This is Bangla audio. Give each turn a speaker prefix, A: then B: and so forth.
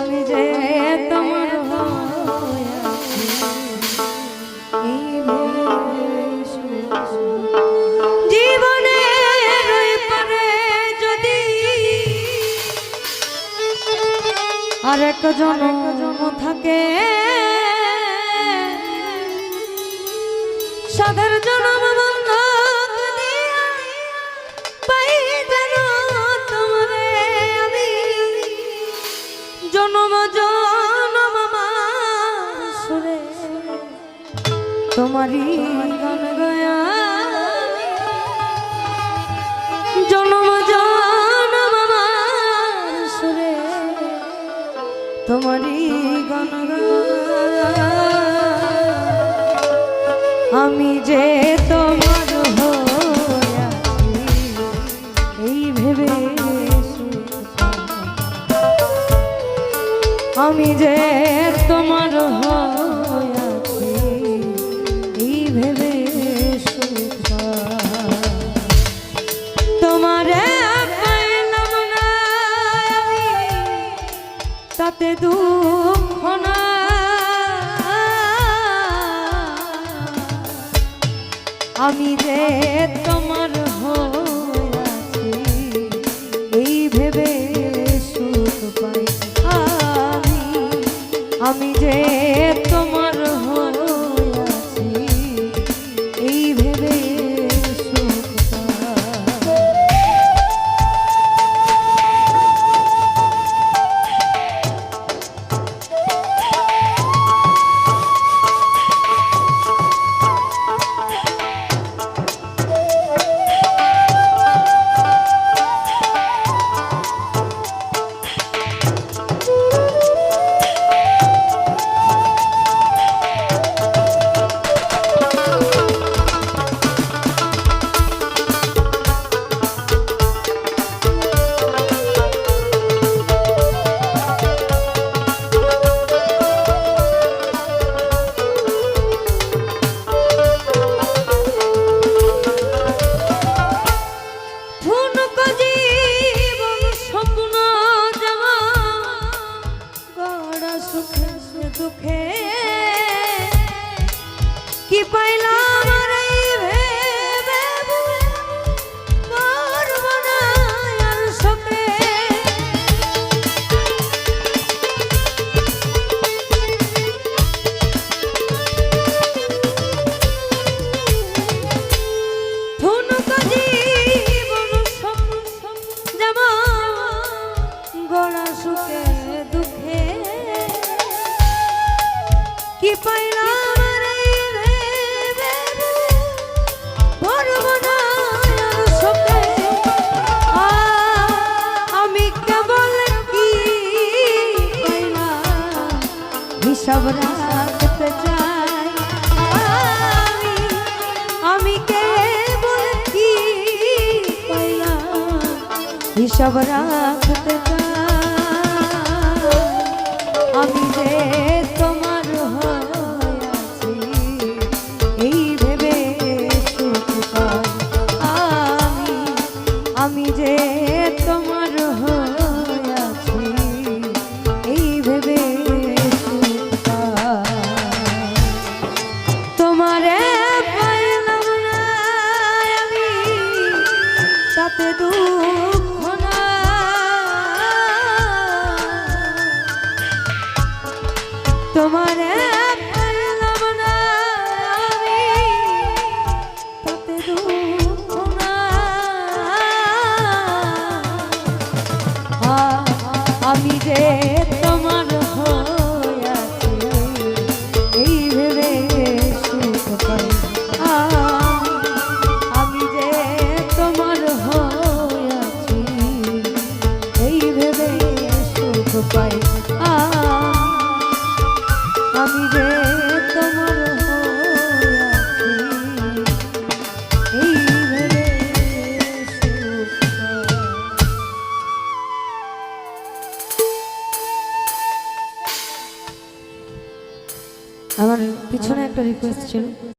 A: আমি যে তোমার জীবনে যদি আরেক জন্ম থাকে সাদের জন্ম বন্ধ পাই যেন তোমারে আমি জন্ম জন্ম সুরে তোমারই গান গায়া জন্ম জন্ম সুরে তোমারই গান গায়া আমি যে তোমার হইয়াছি এই ভেবে আমি যে তোমার হইয়াছি এই ভেবে তোমারে পাইলাম না আমি তাতে দুঃখ না আমি যে তোমার হইয়াছি এই ভেবে সুখ পাই আমি যে তোমার হইয়াছি এই ভেবে সুখ পাই দুঃখে কি পাইলাম ভেবে করব না আর শোকে ধুনুক জীবন যেমন গড়া সুখে দুঃখে কি পাইলাম আমি কেবল কি পাইলাম হিসাব রাখতে চাই আমি কেবল কি পাইলাম হিসাব রাখতে চাই আমি যে তোমার হইয়াছি এই ভেবে সুখ পাই আমি যে তোমার হইয়াছি এই ভেবে সুখ পাই তোমারে পাইলাম না আমি তাতে দুঃখ না তোমারে পাইলাম না আমি তাতে দুঃখ না আমি যে তোমার হইয়াছি এই ভেবে সুখ পাই আমি যে তোমার হইয়াছি এই ভেবে সুখ পাই আমি যে তোমার হইয়াছি এই ভেবে সুখ পাই। আমার পিছনে একটা রিকোয়েস্ট ছিল।